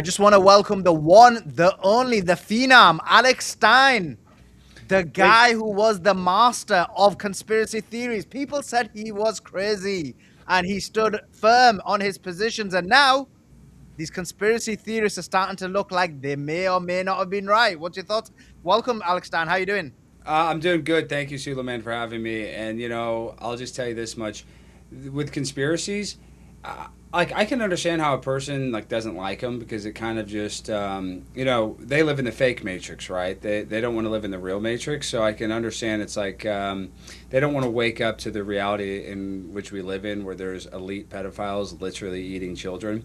I just want to welcome the one, the only, the phenom, Alex Stein, the guy who was the master of conspiracy theories. People said he was crazy, and he stood firm on his positions. And now these conspiracy theorists are starting to look like they may or may not have been right. What's your thoughts? Welcome, Alex Stein. How you doing? I'm doing good. Thank you, Suleiman, for having me. And, I'll just tell you this much. With conspiracies, I can understand how a person, doesn't like them because it kind of just, they live in the fake matrix, right? They don't want to live in the real matrix. So I can understand it's they don't want to wake up to the reality in which we live in where there's elite pedophiles literally eating children.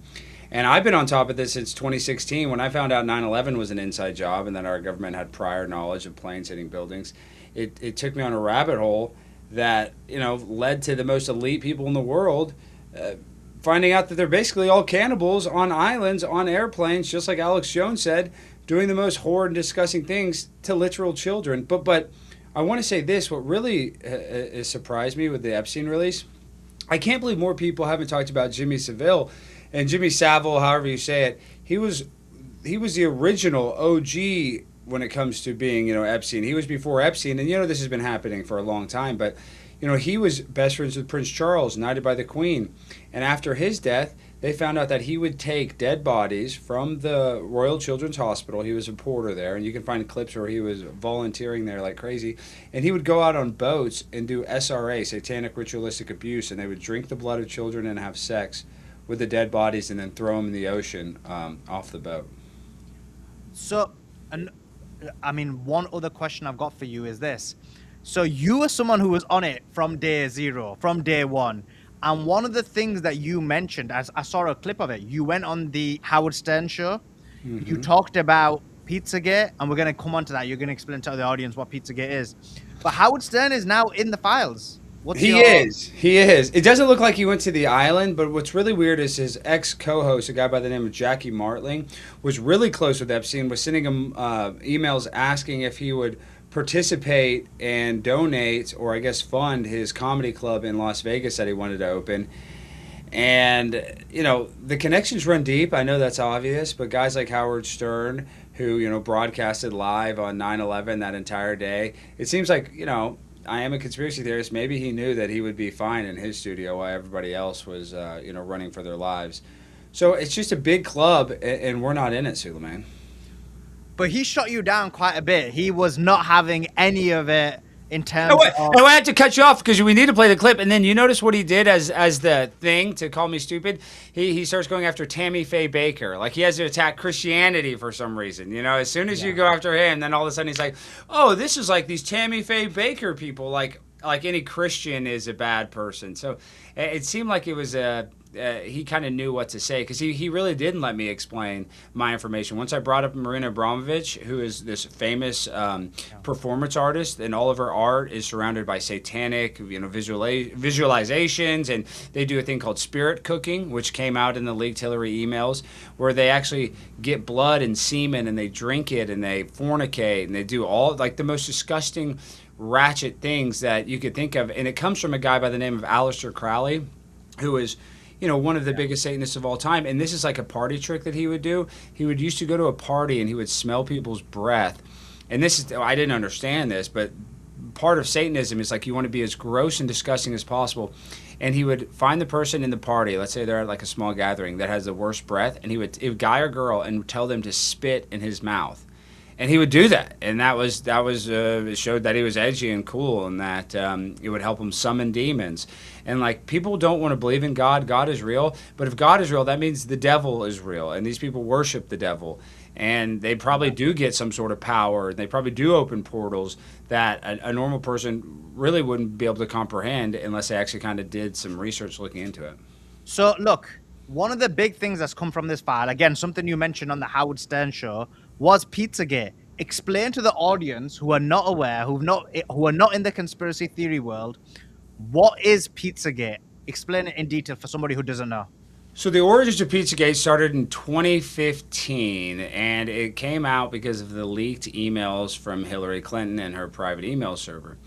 And I've been on top of this since 2016 when I found out 9/11 was an inside job and that our government had prior knowledge of planes hitting buildings. It took me on a rabbit hole that, led to the most elite people in the world finding out that they're basically all cannibals on islands, on airplanes, just like Alex Jones said, doing the most horrid and disgusting things to literal children. But I want to say this, what really surprised me with the Epstein release, I can't believe more people haven't talked about Jimmy Savile and Jimmy Savile, however you say it. He was the original OG when it comes to being, Epstein. He was before Epstein, and this has been happening for a long time. But he was best friends with Prince Charles, knighted by the Queen, and after his death, they found out that he would take dead bodies from the Royal Children's Hospital. He was a porter there, and you can find clips where he was volunteering there like crazy. And he would go out on boats and do SRA, satanic ritualistic abuse, and they would drink the blood of children and have sex with the dead bodies and then throw them in the ocean off the boat. So, and one other question I've got for you is this. So you were someone who was on it from day zero, from day one. And one of the things that you mentioned, as I saw a clip of it, you went on the Howard Stern show. Mm-hmm. You talked about Pizzagate, and we're going to come on to that. You're going to explain to the audience what Pizzagate is. But Howard Stern is now in the files. He is. It doesn't look like he went to the island, but what's really weird is his ex-co-host, a guy by the name of Jackie Martling, was really close with Epstein, was sending him emails asking if he would participate and donate, or I guess fund, his comedy club in Las Vegas that he wanted to open. And, the connections run deep. I know that's obvious, but guys like Howard Stern, who, broadcasted live on 9/11 that entire day, it seems like, I am a conspiracy theorist. Maybe he knew that he would be fine in his studio while everybody else was, running for their lives. So it's just a big club, and we're not in it, Suleiman. But he shot you down quite a bit. He was not having any of it in terms of... I had to cut you off because we need to play the clip. And then you notice what he did as the thing to call me stupid? He starts going after Tammy Faye Baker. Like he has to attack Christianity for some reason. As soon as you go after him, then all of a sudden he's like, oh, this is like these Tammy Faye Baker people. Like any Christian is a bad person. So it seemed like it was he kind of knew what to say because he really didn't let me explain my information. Once I brought up Marina Abramovich, who is this famous performance artist, and all of her art is surrounded by satanic, visualizations, and they do a thing called spirit cooking, which came out in the leaked Hillary emails, where they actually get blood and semen and they drink it and they fornicate and they do all like the most disgusting, ratchet things that you could think of. And it comes from a guy by the name of Aleister Crowley, who is one of the biggest Satanists of all time. And this is like a party trick that he would do. He would used to go to a party and he would smell people's breath. And I didn't understand this, but part of Satanism is like you want to be as gross and disgusting as possible. And he would find the person in the party, let's say they're at like a small gathering, that has the worst breath, and he would guy or girl and tell them to spit in his mouth. And he would do that, and it showed that he was edgy and cool, and that it would help him summon demons. And like people don't want to believe in God. God is real, but if God is real, that means the devil is real, and these people worship the devil, and they probably do get some sort of power. They probably do open portals that a normal person really wouldn't be able to comprehend unless they actually kind of did some research looking into it. So look, one of the big things that's come from this file, again, something you mentioned on the Howard Stern show, was Pizzagate. Explain to the audience who are not aware, who are not in the conspiracy theory world, what is Pizzagate? Explain it in detail for somebody who doesn't know. So the origins of Pizzagate started in 2015, and it came out because of the leaked emails from Hillary Clinton and her private email server.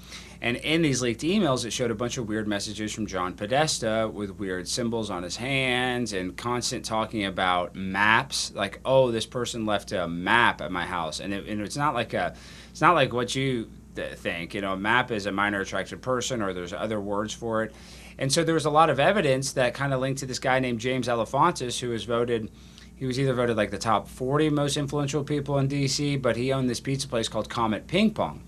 And in these leaked emails, it showed a bunch of weird messages from John Podesta with weird symbols on his hands and constant talking about maps, like, oh, this person left a map at my house, and it's not like what you think. A map is a minor attracted person, or there's other words for it. And so there was a lot of evidence that kind of linked to this guy named James Alefantis, who was voted. He was either voted like the top 40 most influential people in D.C., but he owned this pizza place called Comet Ping Pong.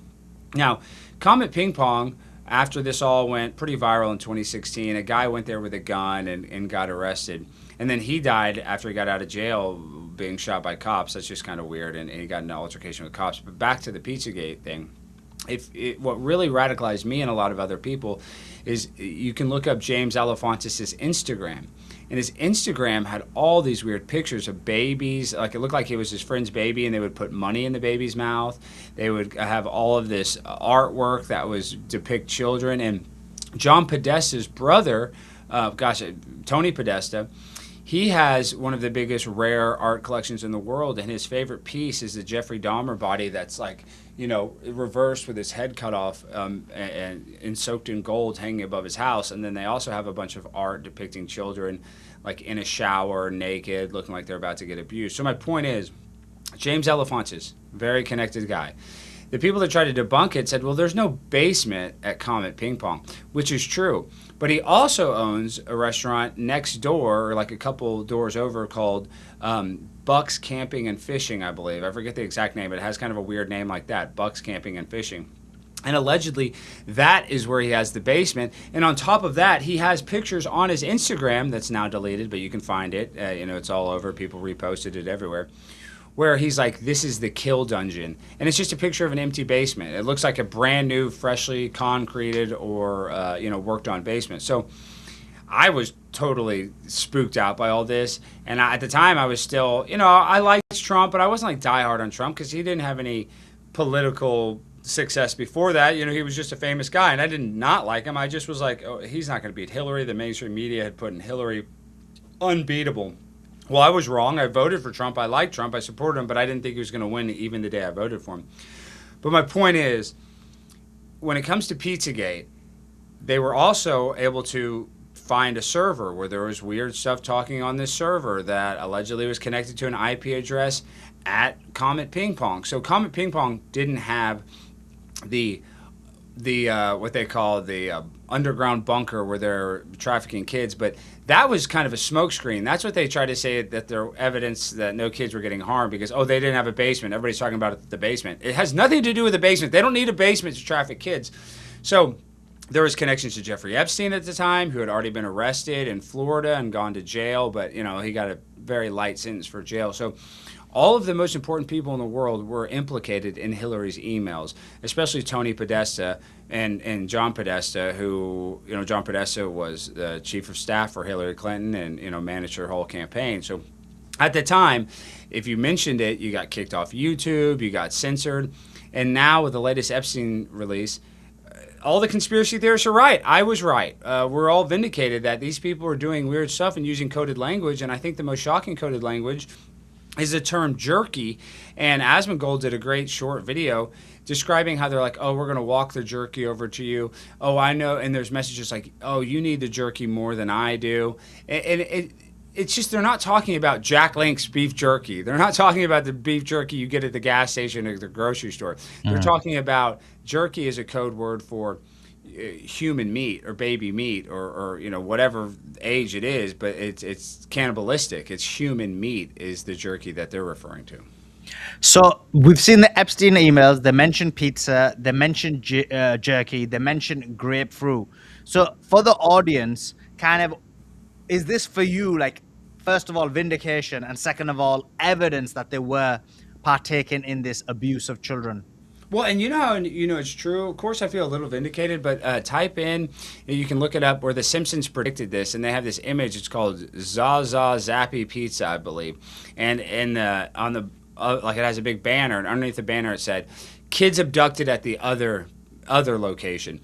Now, Comet Ping Pong, after this all went pretty viral in 2016, a guy went there with a gun and got arrested. And then he died after he got out of jail being shot by cops. That's just kind of weird, and he got in an altercation with cops. But back to the Pizzagate thing. What really radicalized me and a lot of other people is you can look up James Alefantis' Instagram. And his Instagram had all these weird pictures of babies. Like, it looked like it was his friend's baby, and they would put money in the baby's mouth. They would have all of this artwork that was depict children. And John Podesta's brother, Tony Podesta, he has one of the biggest rare art collections in the world, and his favorite piece is the Jeffrey Dahmer body that's like, reversed with his head cut off and soaked in gold hanging above his house. And then they also have a bunch of art depicting children like in a shower, naked, looking like they're about to get abused. So my point is, James Alefantis, very connected guy. The people that tried to debunk it said, well, there's no basement at Comet Ping Pong, which is true. But he also owns a restaurant next door, or like a couple doors over, called Buck's Camping and Fishing, I believe. I forget the exact name, but it has kind of a weird name like that, Buck's Camping and Fishing. And allegedly, that is where he has the basement. And on top of that, he has pictures on his Instagram that's now deleted, but you can find it. It's all over. People reposted it everywhere, where he's like, this is the kill dungeon. And it's just a picture of an empty basement. It looks like a brand new, freshly concreted or, worked on basement. So I was totally spooked out by all this. And at the time, I was still, I liked Trump, but I wasn't like diehard on Trump because he didn't have any political success before that. He was just a famous guy, and I did not like him. I just was like, oh, he's not going to beat Hillary. The mainstream media had put in Hillary unbeatable. Well, I was wrong. I voted for Trump. I liked Trump. I supported him, but I didn't think he was going to win even the day I voted for him. But my point is, when it comes to Pizzagate, they were also able to find a server where there was weird stuff talking on this server that allegedly was connected to an IP address at Comet Ping Pong. So Comet Ping Pong didn't have the what they call the underground bunker where they're trafficking kids, but that was kind of a smokescreen. That's what they tried to say, that there evidence that no kids were getting harmed because, they didn't have a basement. Everybody's talking about the basement. It has nothing to do with the basement. They don't need a basement to traffic kids. So there was connections to Jeffrey Epstein at the time, who had already been arrested in Florida and gone to jail, but he got a very light sentence for jail. So all of the most important people in the world were implicated in Hillary's emails, especially Tony Podesta and John Podesta, who, John Podesta was the chief of staff for Hillary Clinton and, managed her whole campaign. So at the time, if you mentioned it, you got kicked off YouTube, you got censored. And now with the latest Epstein release, all the conspiracy theorists are right. I was right. We're all vindicated that these people are doing weird stuff and using coded language. And I think the most shocking coded language is the term jerky. And Asmongold did a great short video describing how they're like, oh, we're going to walk the jerky over to you. Oh, I know. And there's messages like, oh, you need the jerky more than I do. And it's just, they're not talking about Jack Link's beef jerky. They're not talking about the beef jerky you get at the gas station or the grocery store. They're talking about jerky as a code word for human meat or baby meat or whatever age it is, but it's cannibalistic. It's human meat is the jerky that they're referring to. So we've seen the Epstein emails. They mentioned pizza. They mentioned jerky. They mentioned grapefruit. So for the audience, kind of, is this for you, like, first of all, vindication, and second of all, evidence that they were partaking in this abuse of children? Well, and it's true. Of course, I feel a little vindicated, but type in, you can look it up, where The Simpsons predicted this, and they have this image. It's called Zaza Zappy Pizza, I believe, and on the it has a big banner, and underneath the banner it said, "Kids abducted at the other location."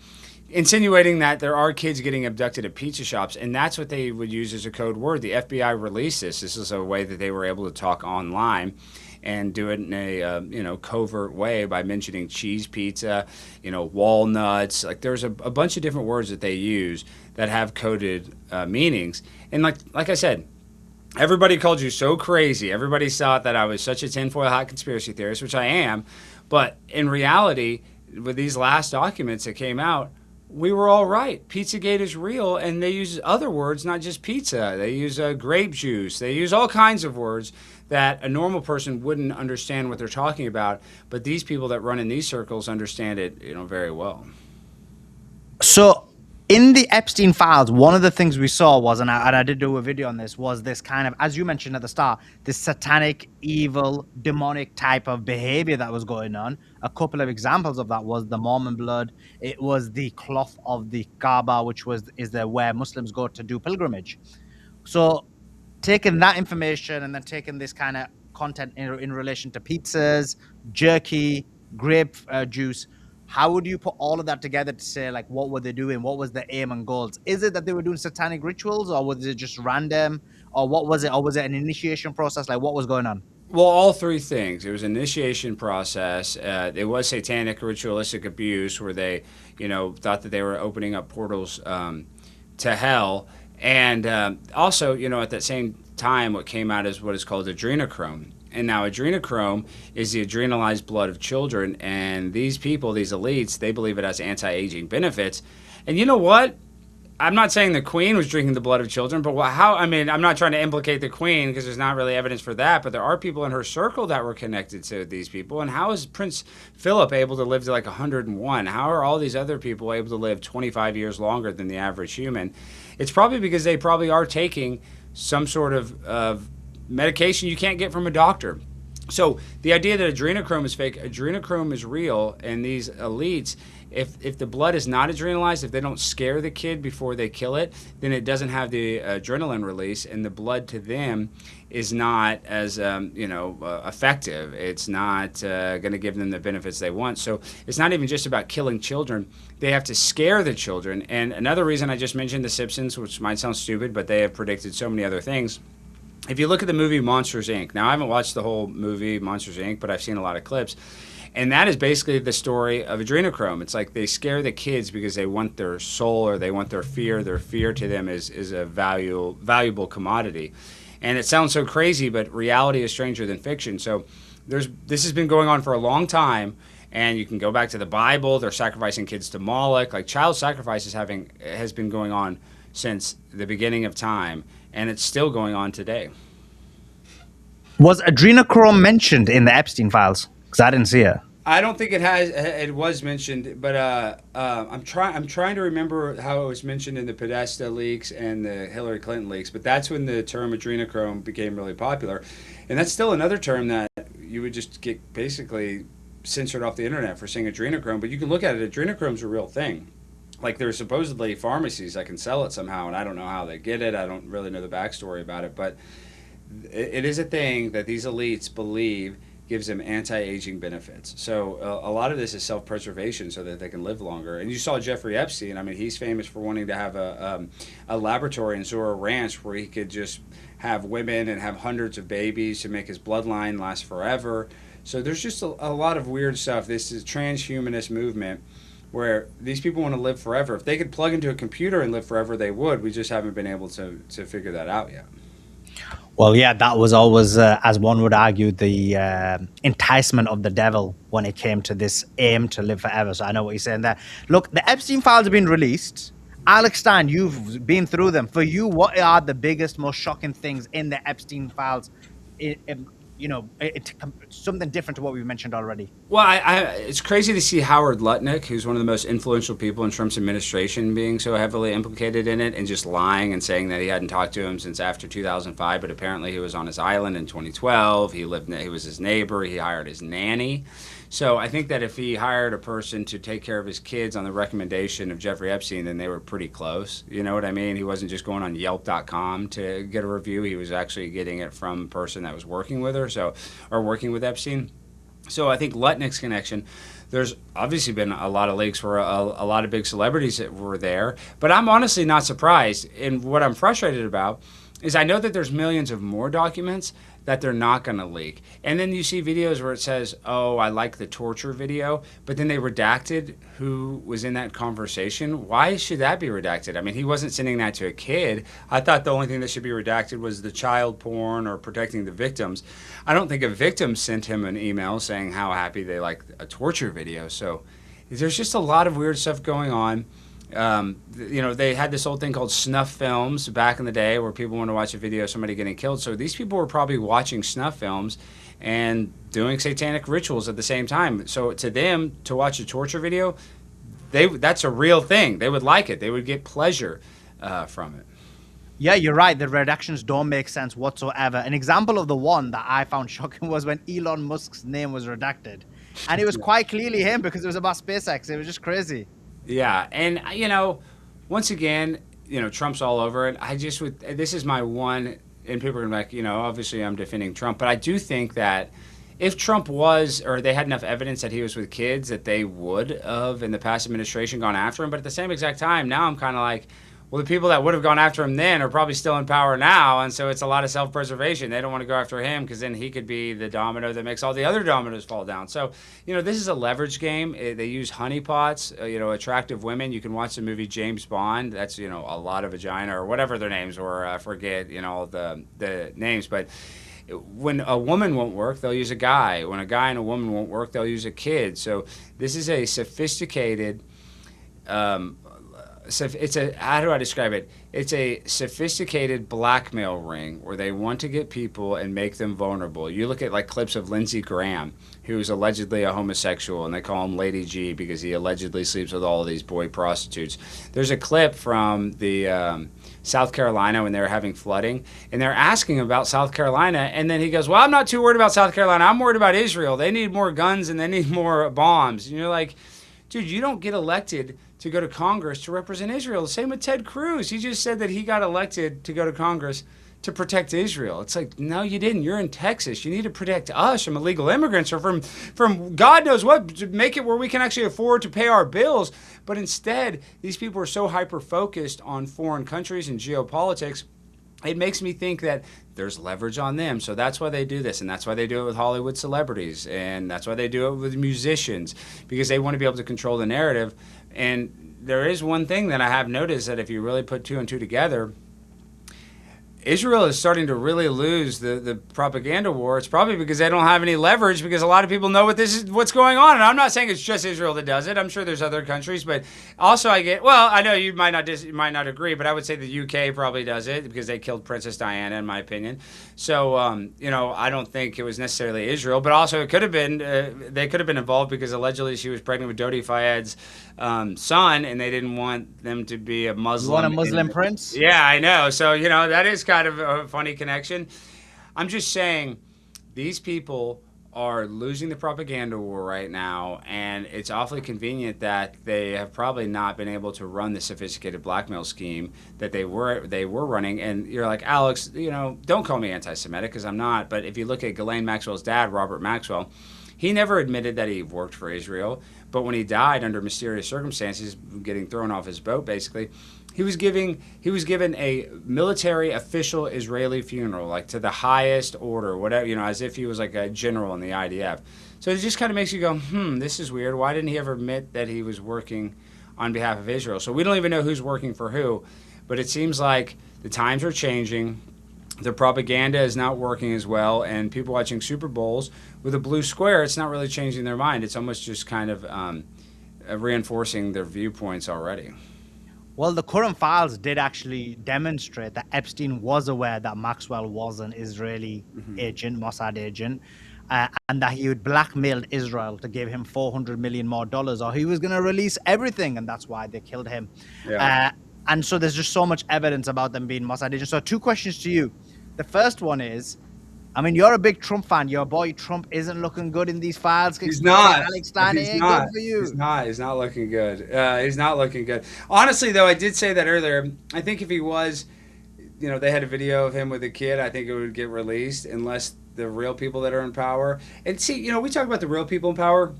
insinuating that there are kids getting abducted at pizza shops, and that's what they would use as a code word. The FBI released this. This is a way that they were able to talk online and do it in a covert way by mentioning cheese pizza, walnuts. Like there's a bunch of different words that they use that have coded meanings. And like I said, everybody called you so crazy. Everybody thought that I was such a tinfoil hat conspiracy theorist, which I am. But in reality, with these last documents that came out, we were all right. Pizzagate is real, and they use other words, not just pizza. They use grape juice. They use all kinds of words that a normal person wouldn't understand what they're talking about. But these people that run in these circles understand it, very well. So, in the Epstein Files, one of the things we saw was, and I did do a video on this, was this kind of, as you mentioned at the start, this satanic, evil, demonic type of behavior that was going on. A couple of examples of that was the Mormon blood. It was the cloth of the Kaaba, which is where Muslims go to do pilgrimage. So, taking that information and then taking this kind of content in relation to pizzas, jerky, grape juice, how would you put all of that together to say, like, what were they doing? What was the aim and goals? Is it that they were doing satanic rituals, or was it just random, or what was it? Or was it an initiation process? Like, what was going on? Well, all three things. It was an initiation process. It was satanic ritualistic abuse where they, thought that they were opening up portals to hell. And also, at that same time, what came out is what is called adrenochrome. And now adrenochrome is the adrenalized blood of children. And these people, these elites, they believe it has anti-aging benefits. And you know what? I'm not saying the Queen was drinking the blood of children, but I'm not trying to implicate the Queen because there's not really evidence for that, but there are people in her circle that were connected to these people. And how is Prince Philip able to live to like 101? How are all these other people able to live 25 years longer than the average human? It's probably because they probably are taking some sort of medication you can't get from a doctor. So the idea that adrenochrome is fake, adrenochrome is real, and these elites, if the blood is not adrenalized, if they don't scare the kid before they kill it, then it doesn't have the adrenaline release, and the blood to them is not as effective. It's not going to give them the benefits they want. So it's not even just about killing children. They have to scare the children. And another reason I just mentioned The Simpsons, which might sound stupid, but they have predicted so many other things. If you look at the movie Monsters, Inc., now I haven't watched the whole movie Monsters, Inc., but I've seen a lot of clips. And that is basically the story of adrenochrome. It's like they scare the kids because they want their soul or they want their fear. Their fear to them is a valuable commodity. And it sounds so crazy, but reality is stranger than fiction. So this has been going on for a long time. And you can go back to the Bible. They're sacrificing kids to Moloch. Like child sacrifice has been going on since the beginning of time. And it's still going on today. Was adrenochrome mentioned in the Epstein Files? Because I didn't see it. I don't think it has. It was mentioned, but I'm trying to remember how it was mentioned in the Podesta leaks and the Hillary Clinton leaks. But that's when the term adrenochrome became really popular, and that's still another term that you would just get basically censored off the internet for saying adrenochrome. But you can look at it. Adrenochrome's a real thing. Like there's supposedly pharmacies that can sell it somehow, and I don't know how they get it. I don't really know the backstory about it, but it is a thing that these elites believe gives them anti-aging benefits. So a lot of this is self-preservation so that they can live longer. And you saw Jeffrey Epstein. I mean, he's famous for wanting to have a laboratory in Zorro Ranch where he could just have women and have hundreds of babies to make his bloodline last forever. So there's just a lot of weird stuff. This is transhumanist movement where these people want to live forever. If they could plug into a computer and live forever, they would. We just haven't been able to figure that out yet. Well, yeah, that was always, as one would argue, the enticement of the devil when it came to this aim to live forever. So I know what you're saying there. Look, the Epstein Files have been released. Alex Stein, you've been through them. For you, what are the biggest, most shocking things in the Epstein Files? Something different to what we've mentioned already. Well, it's crazy to see Howard Lutnick, who's one of the most influential people in Trump's administration, being so heavily implicated in it and just lying and saying that he hadn't talked to him since after 2005, but apparently he was on his island in 2012. He was his neighbor. He hired his nanny. So I think that if he hired a person to take care of his kids on the recommendation of Jeffrey Epstein, then they were pretty close. You know what I mean? He wasn't just going on Yelp.com to get a review. He was actually getting it from a person that was working with her, or working with Epstein. So I think Lutnick's connection. There's obviously been a lot of leaks where a lot of big celebrities that were there, but I'm honestly not surprised. And what I'm frustrated about is I know that there's millions of more documents that they're not going to leak. And then you see videos where it says, "Oh, I like the torture video," but then they redacted who was in that conversation. Why should that be redacted? I mean, he wasn't sending that to a kid. I thought the only thing that should be redacted was the child porn or protecting the victims. I don't think a victim sent him an email saying how happy they like a torture video. So there's just a lot of weird stuff going on. They had this old thing called snuff films back in the day where people want to watch a video of somebody getting killed. So these people were probably watching snuff films and doing satanic rituals at the same time. So to them, to watch a torture video, that's a real thing. They would like it. They would get pleasure from it. Yeah, you're right. The redactions don't make sense whatsoever. An example of the one that I found shocking was when Elon Musk's name was redacted. And it was quite clearly him because it was about SpaceX. It was just crazy. Yeah, and once again, Trump's all over it. This is my one, and people are gonna be like, obviously I'm defending Trump, but I do think that if Trump was, or they had enough evidence that he was with kids, that they would have in the past administration gone after him. But at the same exact time, now I'm kind of like, well, the people that would have gone after him then are probably still in power now, and so it's a lot of self-preservation. They don't want to go after him because then he could be the domino that makes all the other dominoes fall down. So, this is a leverage game. They use honeypots, attractive women. You can watch the movie James Bond. That's, a lot of vagina or whatever their names were. I forget, the names. But when a woman won't work, they'll use a guy. When a guy and a woman won't work, they'll use a kid. So this is a sophisticated... how do I describe it? It's a sophisticated blackmail ring where they want to get people and make them vulnerable. You look at like clips of Lindsey Graham, who's allegedly a homosexual, and they call him Lady G because he allegedly sleeps with all of these boy prostitutes. There's a clip from the South Carolina when they were having flooding, and they're asking about South Carolina, and then he goes, "Well, I'm not too worried about South Carolina. I'm worried about Israel. They need more guns and they need more bombs." And you're like, dude, you don't get elected to go to Congress to represent Israel. Same with Ted Cruz. He just said that he got elected to go to Congress to protect Israel. It's like, no, you didn't. You're in Texas. You need to protect us from illegal immigrants or from God knows what, to make it where we can actually afford to pay our bills. But instead, these people are so hyper-focused on foreign countries and geopolitics, it makes me think that there's leverage on them. So that's why they do this, and that's why they do it with Hollywood celebrities, and that's why they do it with musicians, because they want to be able to control the narrative. And there is one thing that I have noticed, that if you really put two and two together, Israel is starting to really lose the propaganda war. It's probably because they don't have any leverage, because a lot of people know what's going on. And I'm not saying it's just Israel that does it. I'm sure there's other countries, but also I know you might not agree, but I would say the UK probably does it because they killed Princess Diana, in my opinion. So I don't think it was necessarily Israel, but also it could have been they could have been involved because allegedly she was pregnant with Dodi Fayed's son, and they didn't want them to be a Muslim. You want a Muslim prince? Yeah, I know. So that is kind of a funny connection. I'm just saying, these people are losing the propaganda war right now, and it's awfully convenient that they have probably not been able to run the sophisticated blackmail scheme that they were running. And you're like, Alex, don't call me anti-Semitic, because I'm not. But if you look at Ghislaine Maxwell's dad, Robert Maxwell, he never admitted that he worked for Israel, but when he died under mysterious circumstances, getting thrown off his boat, basically, he was given a military official Israeli funeral, like to the highest order, whatever, as if he was like a general in the IDF. So it just kind of makes you go, this is weird. Why didn't he ever admit that he was working on behalf of Israel? So we don't even know who's working for who, but it seems like the times are changing. The propaganda is not working as well, and people watching Super Bowls with a blue square, it's not really changing their mind. It's almost just kind of reinforcing their viewpoints already. Well, the current files did actually demonstrate that Epstein was aware that Maxwell was an Israeli agent, Mossad agent, and that he had blackmailed Israel to give him $400 million more, or he was going to release everything, and that's why they killed him. Yeah. And so there's just so much evidence about them being Mossad agents. So 2 questions to you. The first one is, you're a big Trump fan. Your boy Trump isn't looking good in these files. He's not. Alex Stein ain't good for you. He's not looking good. He's not looking good. Honestly, though, I did say that earlier. I think if he was, they had a video of him with a kid, I think it would get released, unless the real people that are in power. And see, we talk about the real people in power.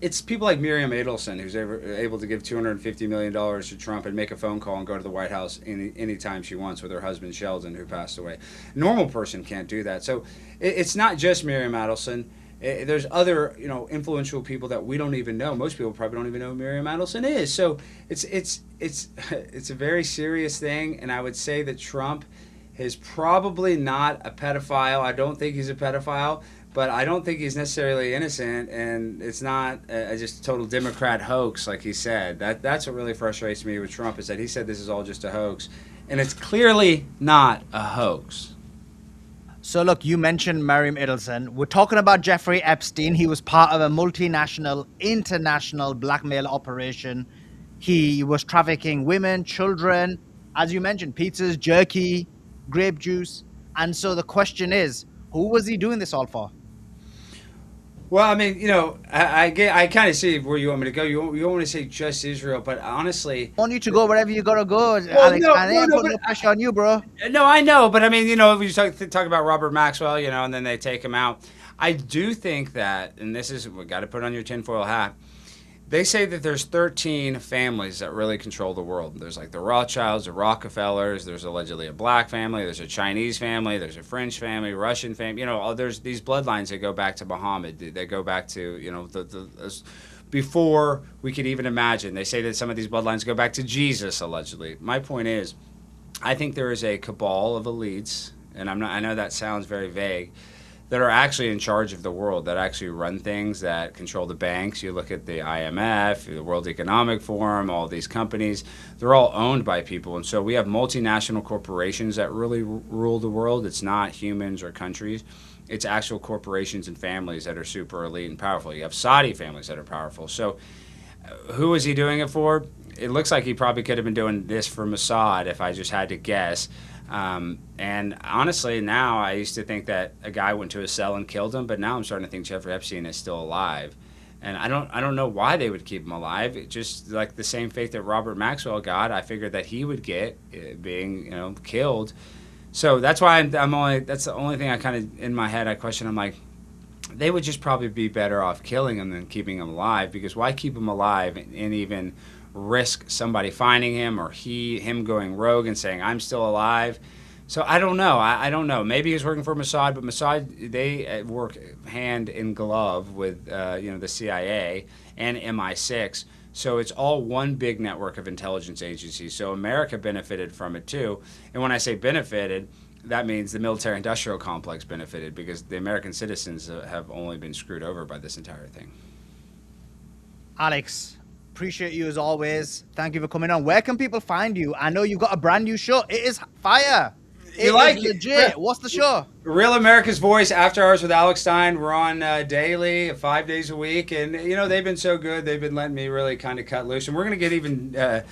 It's people like Miriam Adelson, who's able to give $250 million to Trump and make a phone call and go to the White House anytime she wants with her husband Sheldon, who passed away. A normal person can't do that. So it's not just Miriam Adelson. There's other, influential people that we don't even know. Most people probably don't even know who Miriam Adelson is. So it's a very serious thing, and I would say that Trump is probably not a pedophile. I don't think he's a pedophile, but I don't think he's necessarily innocent, and it's not a just total Democrat hoax like he said. That's what really frustrates me with Trump, is that he said this is all just a hoax, and it's clearly not a hoax. So look, you mentioned Miriam Adelson. We're talking about Jeffrey Epstein. He was part of a multinational, international blackmail operation. He was trafficking women, children, as you mentioned, pizzas, jerky, grape juice. And so the question is, who was he doing this all for? Well, I mean, I kind of see where you want me to go. You don't want to say just Israel, but honestly, I want you to go wherever you gotta go, well, Alex. no, I ain't no, putting no pressure on you, bro. no, I know, but I mean, if you talk about Robert Maxwell, and then they take him out. I do think that, and this is, we got to put on your tinfoil hat. They say that there's 13 families that really control the world. There's like the Rothschilds, the Rockefellers. There's allegedly a black family. There's a Chinese family. There's a French family, Russian family. There's these bloodlines that go back to Muhammad. They go back to, before we could even imagine. They say that some of these bloodlines go back to Jesus, allegedly. My point is, I think there is a cabal of elites, and I know that sounds very vague, that are actually in charge of the world, that actually run things, that control the banks. You look at the IMF, the World Economic Forum, all these companies, they're all owned by people. And so we have multinational corporations that really rule the world. It's not humans or countries. It's actual corporations and families that are super elite and powerful. You have Saudi families that are powerful. So who is he doing it for? It looks like he probably could have been doing this for Mossad, if I just had to guess. And honestly, now I used to think that a guy went to his cell and killed him, but now I'm starting to think Jeffrey Epstein is still alive. And I don't know why they would keep him alive. It just like the same fate that Robert Maxwell got, I figured that he would get, being killed. So that's why that's the only thing I kind of in my head I question. I'm like, they would just probably be better off killing him than keeping him alive, because why keep him alive and even risk somebody finding him or him going rogue and saying I'm still alive? So I don't know. I don't know. Maybe he's working for Mossad, but Mossad, they work hand in glove with the CIA and MI6. So it's all one big network of intelligence agencies. So America benefited from it too. And when I say benefited, that means the military-industrial complex benefited, because the American citizens have only been screwed over by this entire thing. Alex, appreciate you as always. Thank you for coming on. Where can people find you? I know you've got a brand new show. It is fire. It is legit. What's the show? Real America's Voice, After Hours with Alex Stein. We're on daily, 5 days a week. And, they've been so good. They've been letting me really kind of cut loose. And we're going to get even...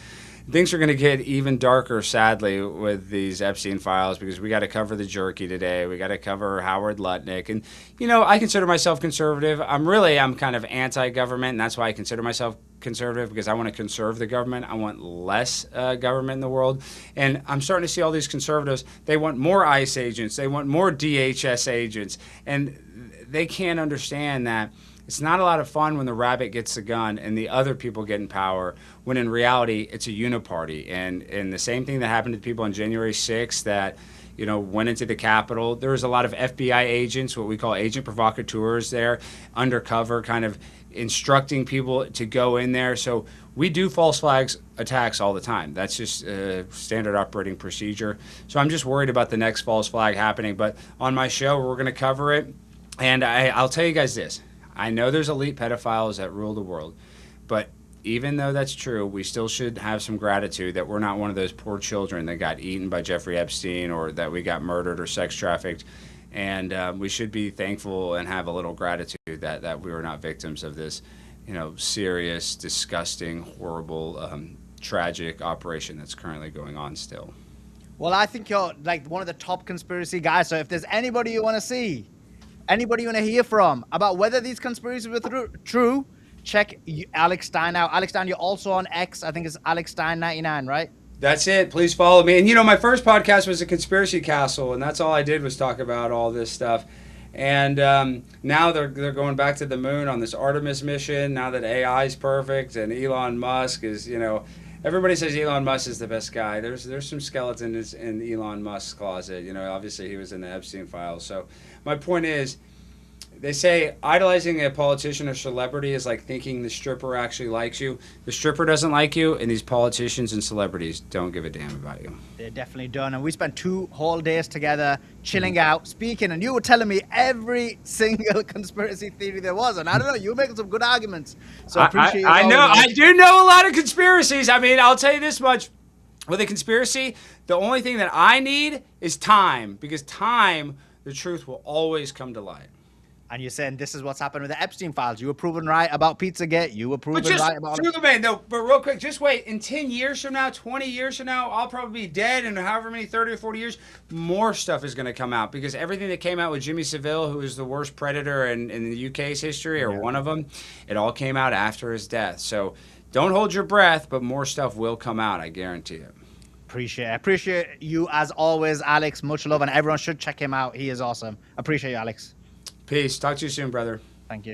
things are going to get even darker, sadly, with these Epstein files, because we got to cover the jerky today. We got to cover Howard Lutnick. And, I consider myself conservative. I'm kind of anti-government, and that's why I consider myself conservative, because I want to conserve the government. I want less government in the world. And I'm starting to see all these conservatives, they want more ICE agents. They want more DHS agents. And they can't understand that it's not a lot of fun when the rabbit gets the gun and the other people get in power, when in reality it's a uniparty. And the same thing that happened to people on January 6th that went into the Capitol. There was a lot of FBI agents, what we call agent provocateurs there, undercover, kind of instructing people to go in there. So we do false flags attacks all the time. That's just standard operating procedure. So I'm just worried about the next false flag happening. But on my show, we're going to cover it. And I'll tell you guys this. I know there's elite pedophiles that rule the world, but even though that's true, we still should have some gratitude that we're not one of those poor children that got eaten by Jeffrey Epstein, or that we got murdered or sex trafficked. And we should be thankful and have a little gratitude that we were not victims of this, serious, disgusting, horrible, tragic operation that's currently going on still. Well, I think you're like one of the top conspiracy guys. So if there's anybody you want to see, anybody you want to hear from about whether these conspiracies were true, check Alex Stein out. Alex Stein, you're also on X. I think it's Alex Stein 99, right? That's it. Please follow me. And my first podcast was a Conspiracy Castle, and that's all I did was talk about all this stuff. And now they're going back to the moon on this Artemis mission. Now that AI is perfect, and Elon Musk is, everybody says Elon Musk is the best guy. There's some skeletons in Elon Musk's closet. Obviously he was in the Epstein Files. So my point is, they say idolizing a politician or celebrity is like thinking the stripper actually likes you. The stripper doesn't like you, and these politicians and celebrities don't give a damn about you. They definitely don't. And we spent 2 whole days together, chilling out, speaking, and you were telling me every single conspiracy theory there was. And I don't know, you were making some good arguments. So I appreciate you. I know. I do know a lot of conspiracies. I mean, I'll tell you this much. With a conspiracy, the only thing that I need is time. Because time, the truth will always come to light. And you're saying this is what's happened with the Epstein Files. You were proven right about Pizzagate. You were proven right about... But real quick, just wait. In 10 years from now, 20 years from now, I'll probably be dead. And however many, 30 or 40 years, more stuff is going to come out. Because everything that came out with Jimmy Savile, who was the worst predator in the UK's history, or one of them, it all came out after his death. So don't hold your breath, but more stuff will come out, I guarantee it. Appreciate you as always, Alex. Much love, and everyone should check him out. He is awesome. Appreciate you, Alex. Peace. Talk to you soon, brother. Thank you.